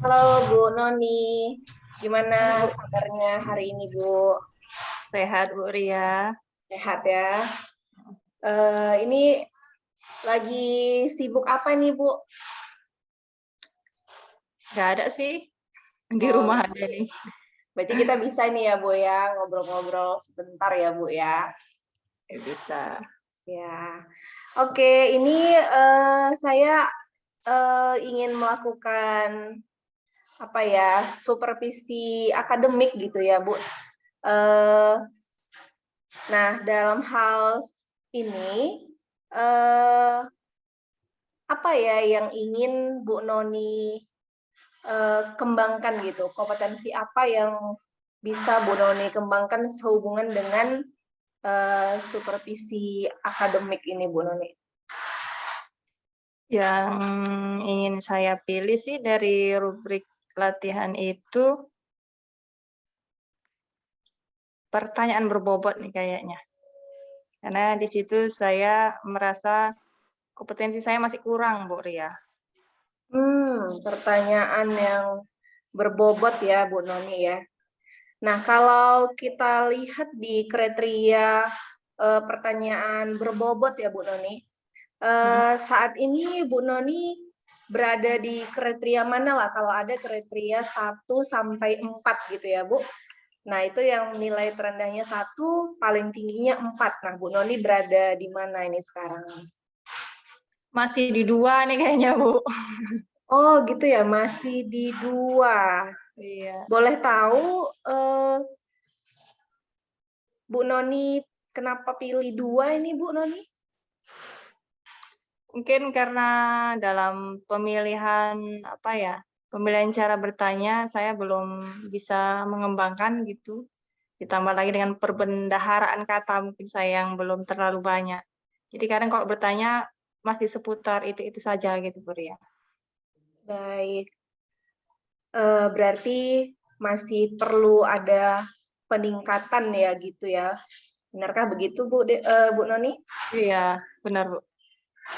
Halo Bu Noni, gimana Halo Bu, kabarnya hari ini Bu? sehat Bu Ria? Sehat ya? Ini lagi sibuk apa nih Bu? Gak ada sih, di Oh, rumah aja nih. berarti kita bisa nih ya Bu ya, ngobrol-ngobrol sebentar ya Bu ya. Bisa. Ya, oke. Ini saya ingin melakukan apa ya, supervisi akademik gitu ya Bu. Eh, nah, dalam hal ini eh, apa ya yang ingin Bu Noni kembangkan gitu? Kompetensi apa yang bisa Bu Noni kembangkan sehubungan dengan supervisi akademik ini Bu Noni? Yang ingin saya pilih sih dari rubrik latihan itu pertanyaan berbobot nih kayaknya. Karena di situ saya merasa kompetensi saya masih kurang, Bu Ria. Pertanyaan yang berbobot ya Bu Noni ya. Nah, kalau kita lihat di kriteria pertanyaan berbobot ya Bu Noni, Hmm. saat ini Bu Noni berada di kriteria mana lah kalau ada kriteria 1 sampai 4 gitu ya Bu. Nah, itu yang nilai terendahnya 1, paling tingginya 4. Nah, Bu Noni berada di mana ini sekarang? Masih di 2 nih kayaknya, Bu. Oh, gitu ya, masih di 2. Iya. Boleh tahu Bu Noni kenapa pilih 2 ini Bu Noni? Mungkin karena dalam pemilihan apa ya, pemilihan cara bertanya saya belum bisa mengembangkan gitu. Ditambah lagi dengan perbendaharaan kata mungkin saya yang belum terlalu banyak. Jadi kadang kalau bertanya masih seputar itu saja gitu, Bu Ria. Baik, berarti masih perlu ada peningkatan ya gitu ya. Benarkah begitu Bu Noni? Iya, benar, Bu.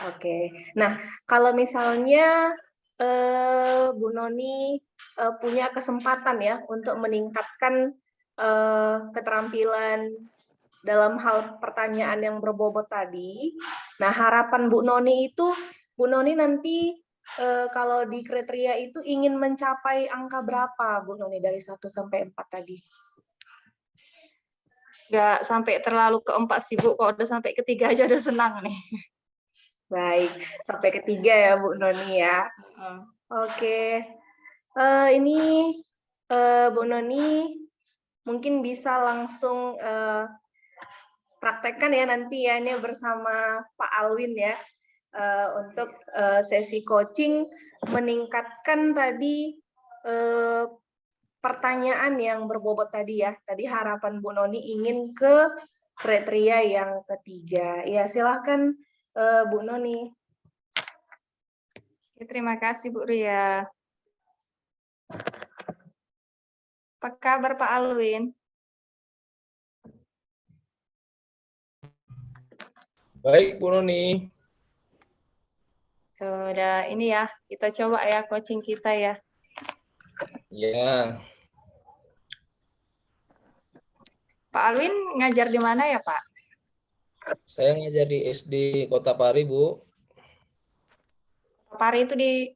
Oke. Nah, kalau misalnya Bu Noni punya kesempatan ya untuk meningkatkan keterampilan dalam hal pertanyaan yang berbobot tadi. Nah, harapan Bu Noni itu, Bu Noni nanti kalau di kriteria itu ingin mencapai angka berapa Bu Noni dari 1 sampai 4 tadi? Nggak sampai terlalu keempat sih, Bu. Kalau udah sampai ketiga aja udah senang nih. Baik, sampai ketiga ya Bu Noni ya. Oke, ini Bu Noni mungkin bisa langsung praktekkan ya nanti ya ini bersama Pak Alwin ya untuk sesi coaching meningkatkan tadi eh, pertanyaan yang berbobot tadi ya. Tadi harapan Bu Noni ingin ke kriteria yang ketiga. Ya silahkan Bu Noni. Oke, terima kasih, Bu Ria. Apa kabar Pak Alwin? Baik, Bu Noni. Udah ini ya, kita coba ya coaching kita ya. Ya, Pak Alwin ngajar di mana ya, Pak? saya ngajar di SD Kota Pari, Bu. Pari itu di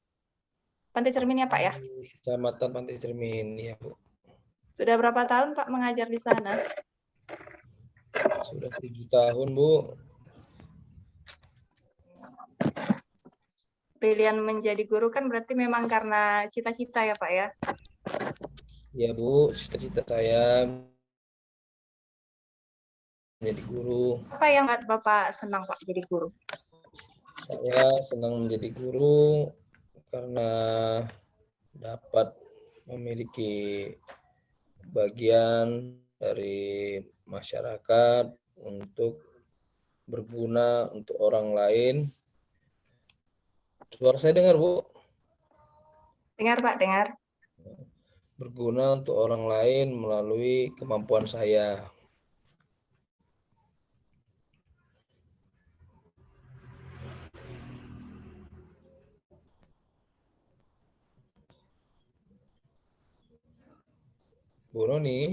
Pantai Cermin ya, Pak ya? Di Kecamatan Pantai Cermin, ya, Bu. Sudah berapa tahun Pak mengajar di sana? Sudah 7 tahun, Bu. Pilihan menjadi guru kan berarti memang karena cita-cita ya, Pak ya? Ya, Bu, cita-cita saya menjadi guru. Apa yang buat Bapak senang Pak jadi guru? Saya senang menjadi guru karena dapat memiliki bagian dari masyarakat untuk berguna untuk orang lain. Suara saya dengar, Bu? Dengar Pak, dengar. Berguna untuk orang lain melalui kemampuan saya. Bu Noni.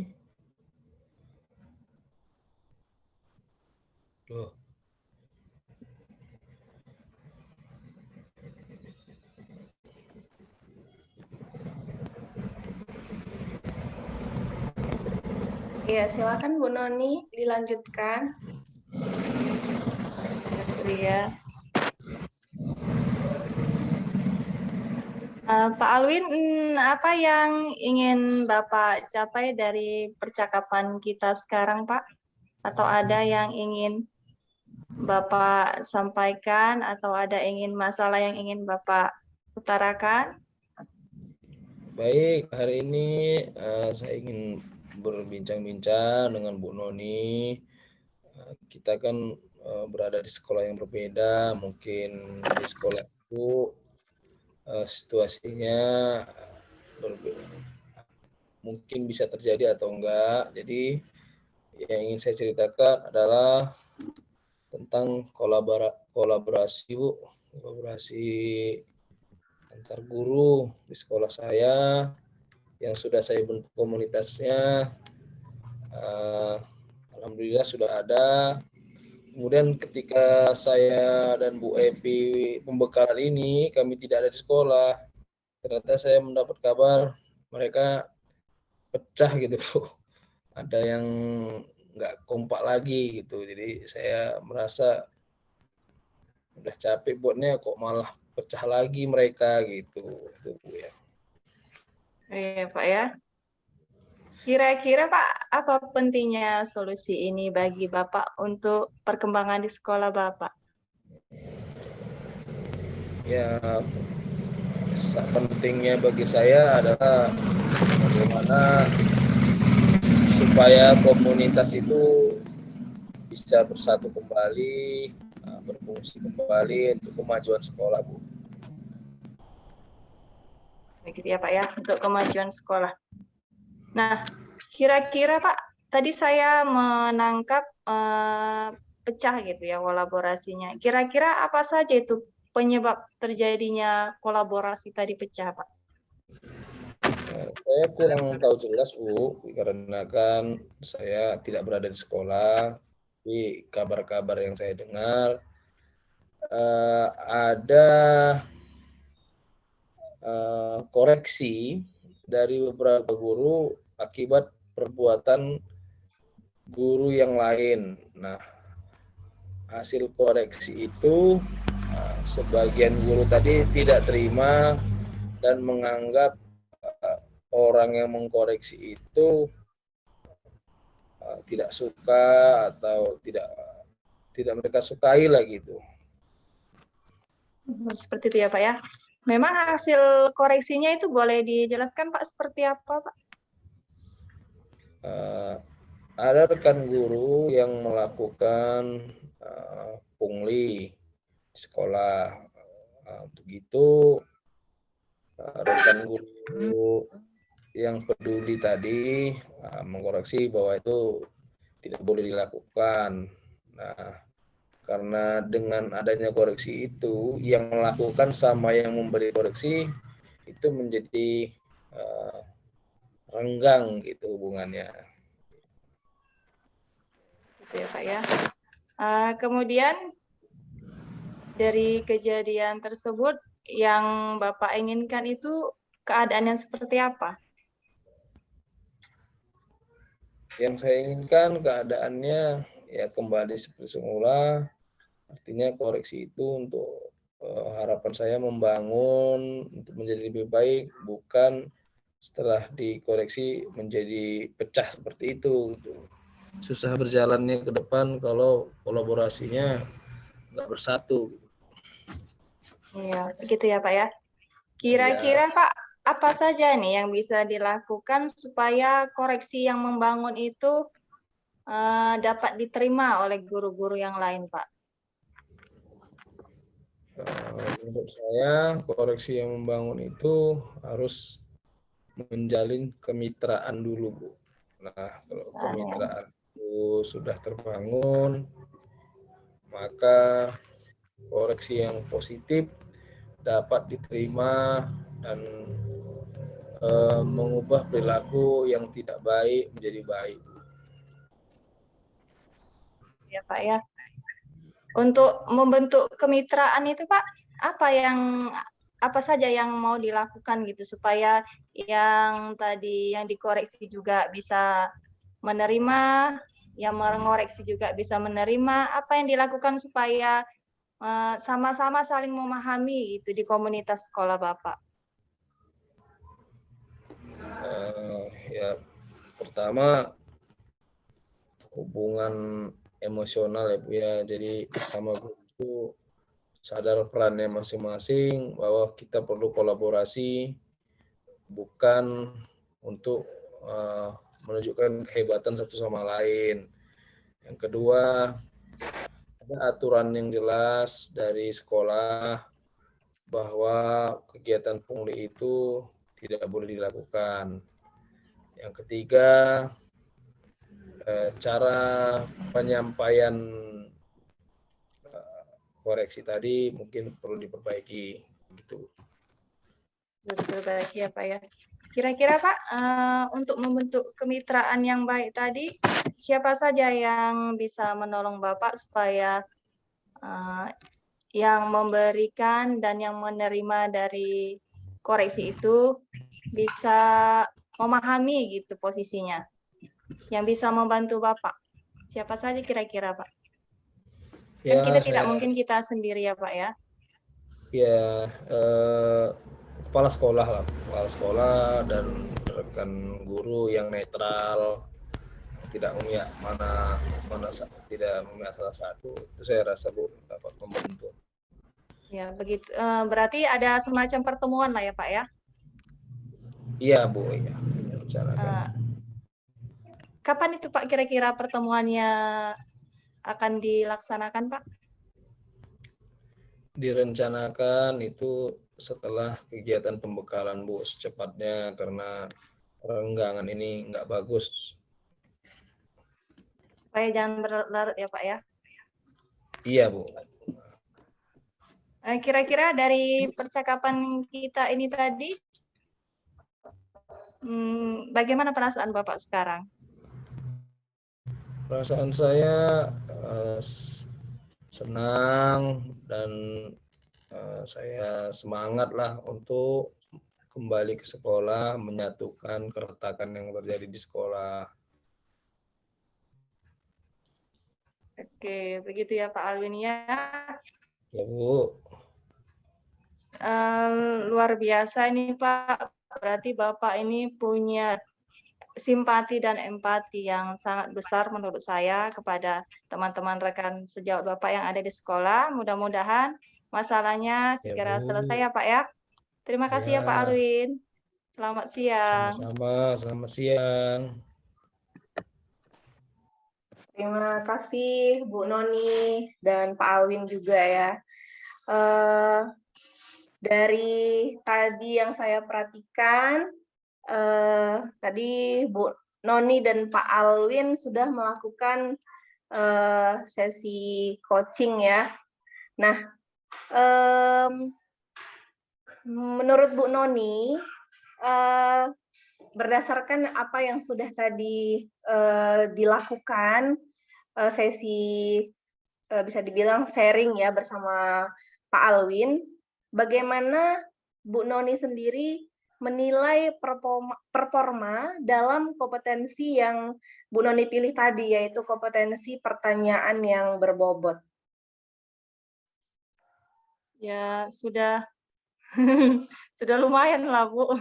Loh, Iya, silakan Bu Noni dilanjutkan. Iya. Pak Alwin, apa yang ingin Bapak capai dari percakapan kita sekarang, Pak? Atau ada yang ingin Bapak sampaikan atau ada masalah yang ingin Bapak utarakan? baik, hari ini saya ingin berbincang-bincang dengan Bu Noni. Kita kan berada di sekolah yang berbeda, mungkin di sekolah itu situasinya berbeda. Mungkin bisa terjadi atau enggak. Jadi yang ingin saya ceritakan adalah tentang kolaborasi, Bu. Kolaborasi antar guru di sekolah saya yang sudah saya bentuk komunitasnya. Alhamdulillah sudah ada. Kemudian ketika saya dan Bu Epi pembekalan ini, kami tidak ada di sekolah. Ternyata saya mendapat kabar mereka pecah gitu. Ada yang nggak kompak lagi gitu. Jadi saya merasa udah capek buatnya kok malah pecah lagi mereka gitu. Itu, Bu, ya. Iya, Pak ya. Kira-kira Pak, apa pentingnya solusi ini bagi Bapak untuk perkembangan di sekolah Bapak? Ya, pentingnya bagi saya adalah bagaimana supaya komunitas itu bisa bersatu kembali, berfungsi kembali untuk kemajuan sekolah, Bu. Begitu ya Pak ya, untuk kemajuan sekolah. Nah, kira-kira Pak, tadi saya menangkap pecah gitu ya kolaborasinya. Kira-kira apa saja itu penyebab terjadinya kolaborasi tadi pecah, Pak? Saya kurang tahu jelas, Bu, karena kan saya tidak berada di sekolah. Tapi kabar-kabar yang saya dengar ada koreksi dari beberapa guru akibat perbuatan guru yang lain. Nah, hasil koreksi itu sebagian guru tadi tidak terima dan menganggap orang yang mengkoreksi itu tidak suka atau tidak mereka sukai lah gitu. Seperti itu ya Pak ya. Memang hasil koreksinya itu boleh dijelaskan Pak seperti apa Pak? Ada rekan guru yang melakukan pungli di sekolah. Untuk itu rekan guru yang peduli tadi mengkoreksi bahwa itu tidak boleh dilakukan. Nah, karena dengan adanya koreksi itu, yang melakukan sama yang memberi koreksi itu menjadi renggang gitu hubungannya. Gitu ya Pak ya. Kemudian dari kejadian tersebut yang Bapak inginkan itu keadaan yang seperti apa? Yang saya inginkan keadaannya ya kembali seperti semula. Artinya koreksi itu untuk harapan saya membangun untuk menjadi lebih baik, bukan setelah dikoreksi menjadi pecah seperti itu. Susah berjalannya ke depan kalau kolaborasinya nggak bersatu. Iya, begitu ya Pak ya. Kira-kira Pak, apa saja nih yang bisa dilakukan supaya koreksi yang membangun itu dapat diterima oleh guru-guru yang lain, Pak? Menurut saya koreksi yang membangun itu harus menjalin kemitraan dulu, Bu. Nah, kalau kemitraan itu sudah terbangun, maka koreksi yang positif dapat diterima dan mengubah perilaku yang tidak baik menjadi baik. Ya Pak ya. Untuk membentuk kemitraan itu Pak, apa saja yang mau dilakukan gitu supaya yang tadi yang dikoreksi juga bisa menerima, yang mengoreksi juga bisa menerima, apa yang dilakukan supaya sama-sama saling memahami gitu di komunitas sekolah Bapak. Ya, pertama hubungan emosional ya Bu ya. Jadi sama guru itu sadar perannya masing-masing bahwa kita perlu kolaborasi, bukan untuk menunjukkan kehebatan satu sama lain. Yang kedua, ada aturan yang jelas dari sekolah bahwa kegiatan pungli itu tidak boleh dilakukan. Yang ketiga, cara penyampaian koreksi tadi mungkin perlu diperbaiki gitu. Diperbaiki ya Pak ya. Kira-kira Pak, untuk membentuk kemitraan yang baik tadi, siapa saja yang bisa menolong Bapak supaya yang memberikan dan yang menerima dari koreksi itu bisa memahami gitu posisinya, yang bisa membantu Bapak. Siapa saja kira-kira Pak? Kan Ya, kita tidak mungkin kita sendiri ya Pak ya. Ya, kepala sekolah dan rekan guru yang netral, tidak memihak tidak memihak salah satu. Itu saya rasa Bu dapat membantu. Ya begitu. Berarti ada semacam pertemuan lah ya Pak ya. Iya Bu, iya. Rencanakan. Kapan itu Pak kira-kira pertemuannya akan dilaksanakan Pak? Direncanakan itu setelah kegiatan pembekalan Bu, secepatnya karena renggangan ini nggak bagus. Supaya jangan berlarut ya Pak ya. Iya Bu. Kira-kira dari percakapan kita ini tadi, bagaimana perasaan Bapak sekarang? Perasaan saya senang dan saya semangat lah untuk kembali ke sekolah, menyatukan keretakan yang terjadi di sekolah. Oke, begitu ya Pak Alwin ya. Ya Bu. Luar biasa ini Pak. Berarti Bapak ini punya simpati dan empati yang sangat besar menurut saya kepada teman-teman rekan sejawat Bapak yang ada di sekolah. Mudah-mudahan masalahnya Ya segera Bu. selesai ya Pak ya. Terima kasih ya Pak Ya, Alwin. Selamat siang. sama-sama. Selamat siang. Terima kasih Bu Noni dan Pak Alwin juga ya. Dari tadi yang saya perhatikan, tadi Bu Noni dan Pak Alwin sudah melakukan sesi coaching ya. Nah, menurut Bu Noni, berdasarkan apa yang sudah tadi dilakukan, sesi bisa dibilang sharing ya bersama Pak Alwin, bagaimana Bu Noni sendiri menilai performa dalam kompetensi yang Bu Noni pilih tadi, yaitu kompetensi pertanyaan yang berbobot? Ya, sudah sudah lumayan lah, Bu.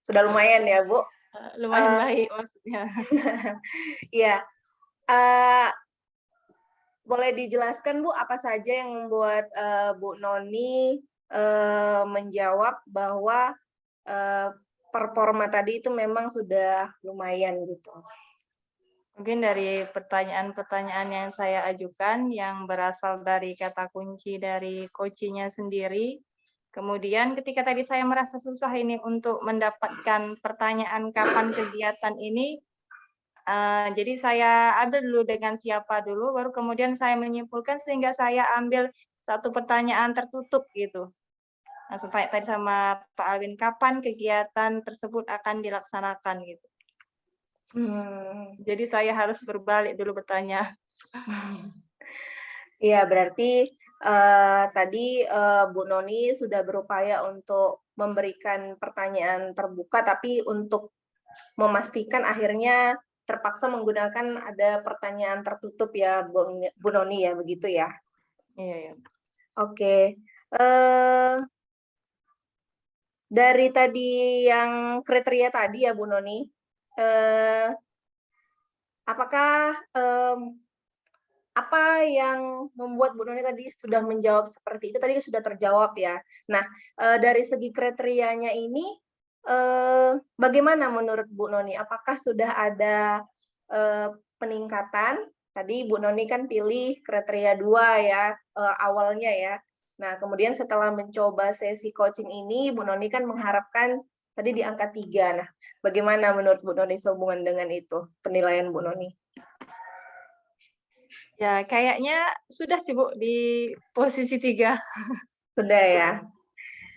Sudah lumayan ya, Bu? Lumayan baik maksudnya. Iya. Boleh dijelaskan, Bu, apa saja yang membuat Bu Noni menjawab bahwa performa tadi itu memang sudah lumayan gitu? Mungkin dari pertanyaan-pertanyaan yang saya ajukan yang berasal dari kata kunci dari coaching-nya sendiri. Kemudian ketika tadi saya merasa susah ini untuk mendapatkan pertanyaan kapan kegiatan ini, jadi saya ambil dulu dengan siapa dulu, baru kemudian saya menyimpulkan sehingga saya ambil satu pertanyaan tertutup gitu. Langsung tanya tadi sama Pak Alwin, kapan kegiatan tersebut akan dilaksanakan gitu. Jadi saya harus berbalik dulu bertanya. Iya, berarti tadi Bu Noni sudah berupaya untuk memberikan pertanyaan terbuka, tapi untuk memastikan akhirnya terpaksa menggunakan ada pertanyaan tertutup ya, Bu Noni ya, begitu ya? Iya, iya. Oke. Dari tadi yang kriteria tadi ya Bu Noni, apakah apa yang membuat Bu Noni tadi sudah menjawab seperti itu tadi sudah terjawab ya. Nah, dari segi kriterianya ini bagaimana menurut Bu Noni? Apakah sudah ada peningkatan? Tadi Bu Noni kan pilih kriteria 2 ya awalnya ya. Nah, kemudian setelah mencoba sesi coaching ini, Bu Noni kan mengharapkan tadi di angka 3. Nah, bagaimana menurut Bu Noni sehubungan dengan itu, penilaian Bu Noni? Ya, kayaknya sudah sih Bu di posisi 3. Sudah ya.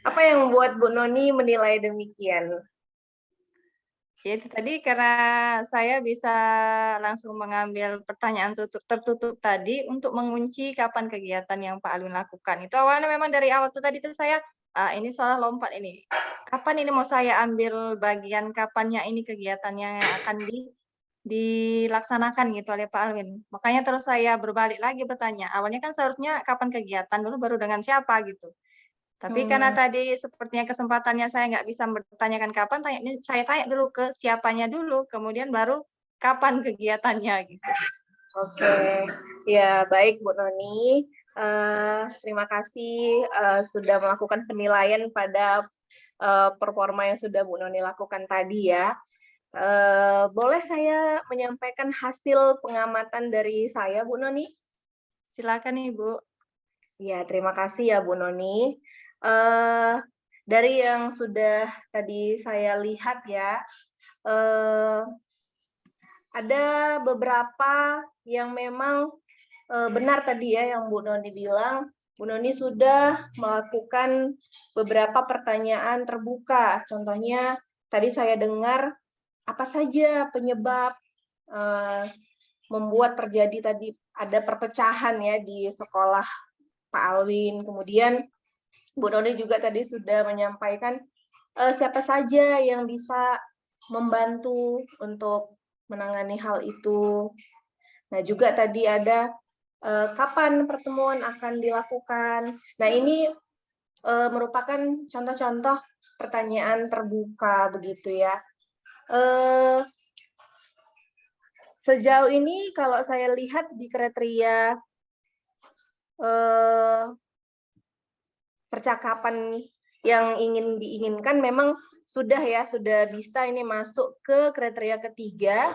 Apa yang membuat Bu Noni menilai demikian? Ya itu tadi karena saya bisa langsung mengambil pertanyaan tertutup tadi untuk mengunci kapan kegiatan yang Pak Alwin lakukan. Itu awalnya memang dari awal tuh tadi tuh saya, ini salah lompat ini. Kapan ini mau saya ambil bagian kapannya ini kegiatannya yang akan dilaksanakan gitu oleh Pak Alwin. Makanya terus saya berbalik lagi bertanya, awalnya kan seharusnya kapan kegiatan dulu baru dengan siapa gitu. Tapi karena tadi sepertinya kesempatannya saya nggak bisa bertanyakan kapan, saya tanya dulu ke siapanya dulu, kemudian baru kapan kegiatannya gitu. Oke, ya baik Bu Noni. Terima kasih sudah melakukan penilaian pada performa yang sudah Bu Noni lakukan tadi ya. Boleh saya menyampaikan hasil pengamatan dari saya, Bu Noni? Silakan Ibu. Ya, terima kasih ya Bu Noni. Dari yang sudah tadi saya lihat ya, ada beberapa yang memang benar tadi ya yang Bu Noni bilang, Bu Noni sudah melakukan beberapa pertanyaan terbuka. Contohnya tadi saya dengar apa saja penyebab membuat terjadi tadi ada perpecahan ya di sekolah Pak Alwin. Kemudian Bu Noni juga tadi sudah menyampaikan siapa saja yang bisa membantu untuk menangani hal itu. Nah, juga tadi ada kapan pertemuan akan dilakukan. Nah, ini merupakan contoh-contoh pertanyaan terbuka begitu ya. Sejauh ini kalau saya lihat di kriteria percakapan yang diinginkan memang sudah bisa ini masuk ke kriteria ketiga,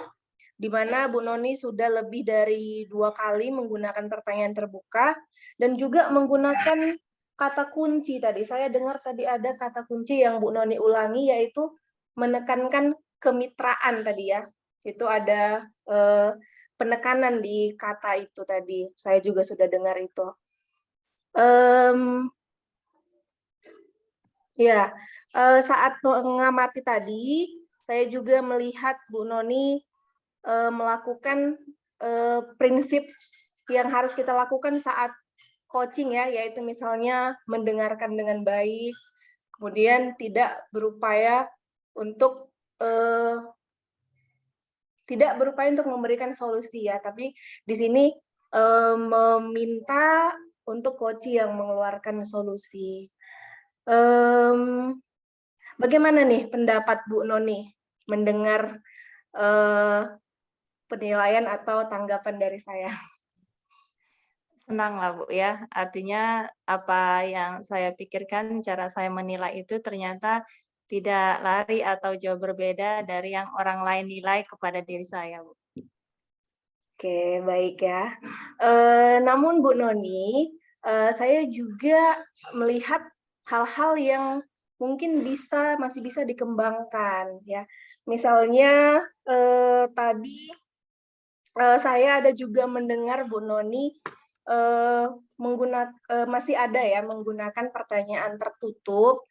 di mana Bu Noni sudah lebih dari 2 kali menggunakan pertanyaan terbuka dan juga menggunakan kata kunci tadi. Saya dengar tadi ada kata kunci yang Bu Noni ulangi yaitu menekankan kemitraan tadi ya. Itu ada penekanan di kata itu tadi. Saya juga sudah dengar itu. Ya, saat mengamati tadi, saya juga melihat Bu Noni melakukan prinsip yang harus kita lakukan saat coaching ya, yaitu misalnya mendengarkan dengan baik, kemudian tidak berupaya untuk memberikan solusi ya, tapi di sini meminta untuk coach yang mengeluarkan solusi. Bagaimana nih pendapat Bu Noni mendengar penilaian atau tanggapan dari saya? Senang lah Bu ya, artinya apa yang saya pikirkan, cara saya menilai itu ternyata tidak lari atau jauh berbeda dari yang orang lain nilai kepada diri saya Bu. Oke, baik ya. Namun Bu Noni, saya juga melihat hal-hal yang mungkin masih bisa dikembangkan ya. Misalnya tadi saya ada juga mendengar Bu Noni masih ada ya menggunakan pertanyaan tertutup,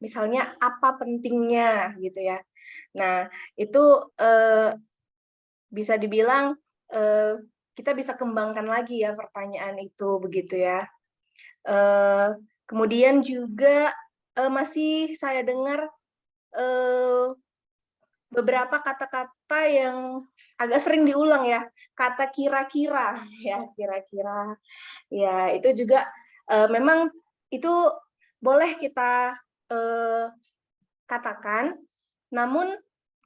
misalnya apa pentingnya gitu ya. Nah, itu bisa dibilang kita bisa kembangkan lagi ya pertanyaan itu begitu ya. Kemudian juga masih saya dengar beberapa kata-kata yang agak sering diulang ya, kata kira-kira ya, kira-kira. Ya, itu juga memang itu boleh kita katakan, namun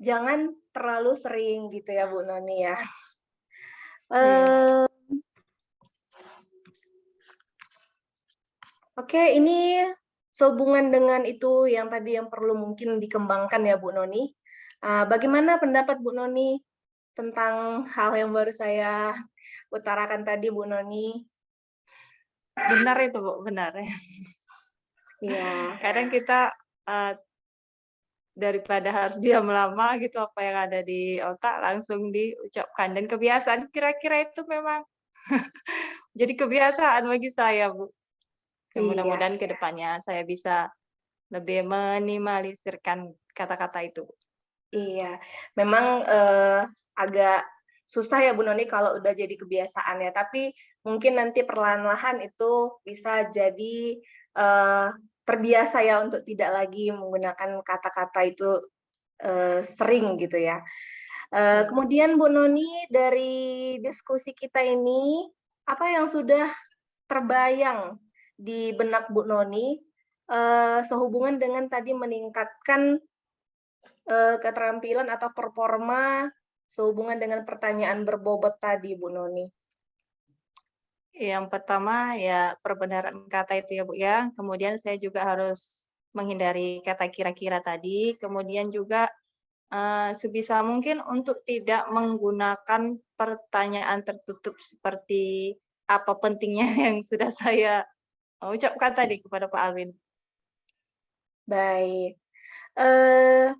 jangan terlalu sering gitu ya Bu Noni ya. Iya. Oke, ini sehubungan dengan itu yang tadi yang perlu mungkin dikembangkan ya Bu Noni. Bagaimana pendapat Bu Noni tentang hal yang baru saya utarakan tadi Bu Noni? Benar itu, Bu, benar ya. Iya, Kadang kita daripada harus diam lama gitu, apa yang ada di otak langsung diucapkan. Dan kebiasaan kira-kira itu memang jadi kebiasaan bagi saya, Bu. Ya, iya, mudah-mudahan ke depannya saya bisa lebih minimalisirkan kata-kata itu. iya. Memang agak susah ya Bu Noni kalau udah jadi kebiasaan ya, tapi mungkin nanti perlahan-lahan itu bisa jadi terbiasa ya untuk tidak lagi menggunakan kata-kata itu sering gitu ya. Iya. Kemudian Bu Noni, dari diskusi kita ini, apa yang sudah terbayang di benak Bu Noni sehubungan dengan tadi meningkatkan keterampilan atau performa sehubungan dengan pertanyaan berbobot tadi, Bu Noni? Yang pertama ya perbenaran kata itu ya, Bu, ya. Kemudian saya juga harus menghindari kata kira-kira tadi, kemudian juga sebisa mungkin untuk tidak menggunakan pertanyaan tertutup seperti apa pentingnya yang sudah saya ucapkan tadi kepada Pak Alwin. Baik. Eh,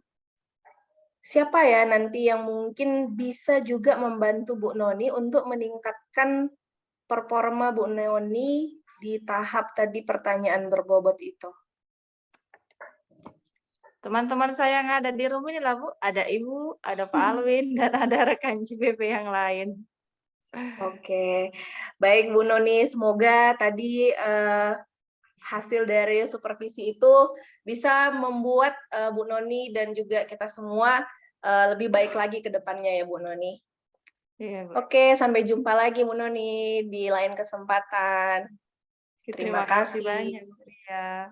Siapa ya nanti yang mungkin bisa juga membantu Bu Noni untuk meningkatkan performa Bu Noni di tahap tadi pertanyaan berbobot itu? Teman-teman saya yang ada di rumah ini lah, Bu, ada Ibu, ada Pak Alwin, dan ada rekan CPP yang lain. Oke, baik Bu Noni, semoga tadi hasil dari supervisi itu bisa membuat Bu Noni dan juga kita semua lebih baik lagi ke depannya ya Bu Noni. Iya, Bu. Oke, sampai jumpa lagi Bu Noni di lain kesempatan. Terima Terima kasih kasih. banyak, Bu. Ya.